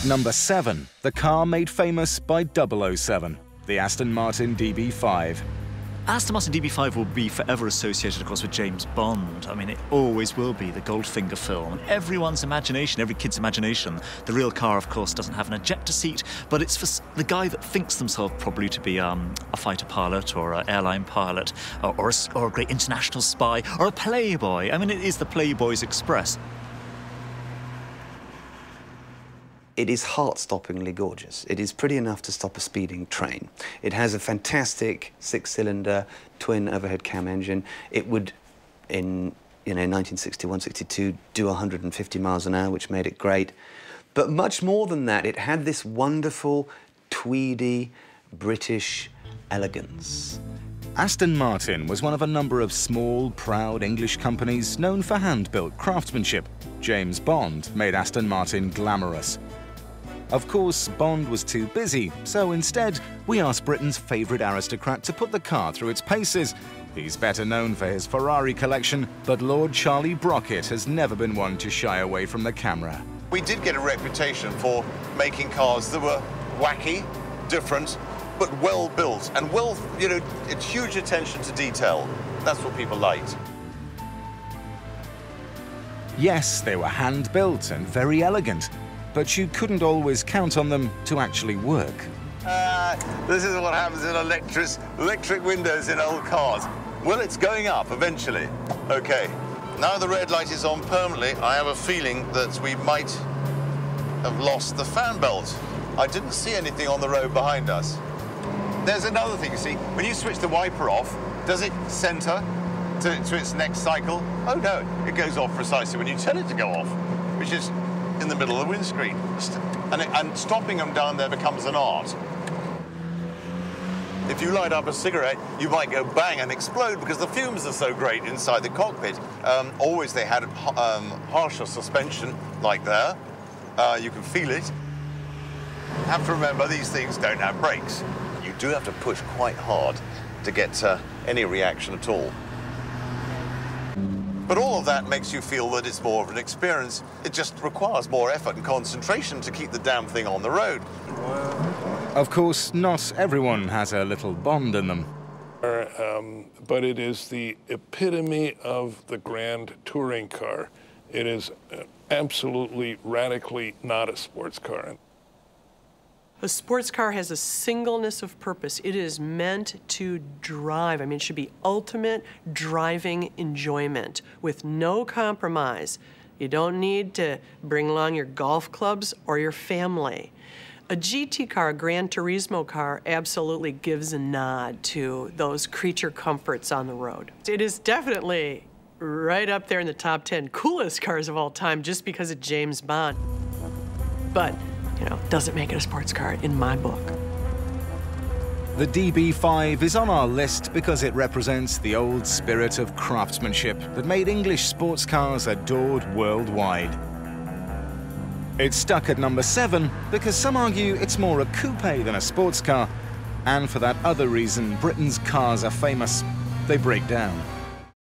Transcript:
At number 7, the car made famous by 007, the Aston Martin DB5. Aston Martin DB5 will be forever associated, of course, with James Bond. I mean, it always will be, the Goldfinger film. Everyone's imagination, every kid's imagination. The real car, of course, doesn't have an ejector seat, but it's for the guy that thinks themselves probably to be a fighter pilot or an airline pilot or a great international spy or a playboy. I mean, it is the Playboy's Express. It is heart-stoppingly gorgeous. It is pretty enough to stop a speeding train. It has a fantastic six-cylinder twin overhead cam engine. It would, in 1961, 62, do 150 miles an hour, which made it great. But much more than that, it had this wonderful, tweedy, British elegance. Aston Martin was one of a number of small, proud English companies known for hand-built craftsmanship. James Bond made Aston Martin glamorous. Of course, Bond was too busy, so instead, we asked Britain's favourite aristocrat to put the car through its paces. He's better known for his Ferrari collection, but Lord Charlie Brocket has never been one to shy away from the camera. We did get a reputation for making cars that were wacky, different, but well built, and it's huge attention to detail. That's what people liked. Yes, they were hand-built and very elegant, but you couldn't always count on them to actually work. This is what happens in electric windows in old cars. Well, it's going up eventually. Okay, now the red light is on permanently. I have a feeling that we might have lost the fan belt. I didn't see anything on the road behind us. There's another thing, you see. When you switch the wiper off, does it center to its next cycle? Oh, no, it goes off precisely when you tell it to go off, which is in the middle of the windscreen. And stopping them down there becomes an art. If you light up a cigarette, you might go bang and explode because the fumes are so great inside the cockpit. Always they had harsher suspension, like there. You can feel it. Have to remember, these things don't have brakes. You do have to push quite hard to get any reaction at all. But all of that makes you feel that it's more of an experience. It just requires more effort and concentration to keep the damn thing on the road. Of course, not everyone has a little Bond in them. But it is the epitome of the grand touring car. It is absolutely, radically not a sports car. A sports car has a singleness of purpose. It is meant to drive. I mean, it should be ultimate driving enjoyment with no compromise. You don't need to bring along your golf clubs or your family. A GT car, a Gran Turismo car, absolutely gives a nod to those creature comforts on the road. It is definitely right up there in the top 10 coolest cars of all time just because of James Bond. But doesn't make it a sports car in my book. The DB5 is on our list because it represents the old spirit of craftsmanship that made English sports cars adored worldwide. It's stuck at number 7 because some argue it's more a coupe than a sports car, and for that other reason, Britain's cars are famous. They break down.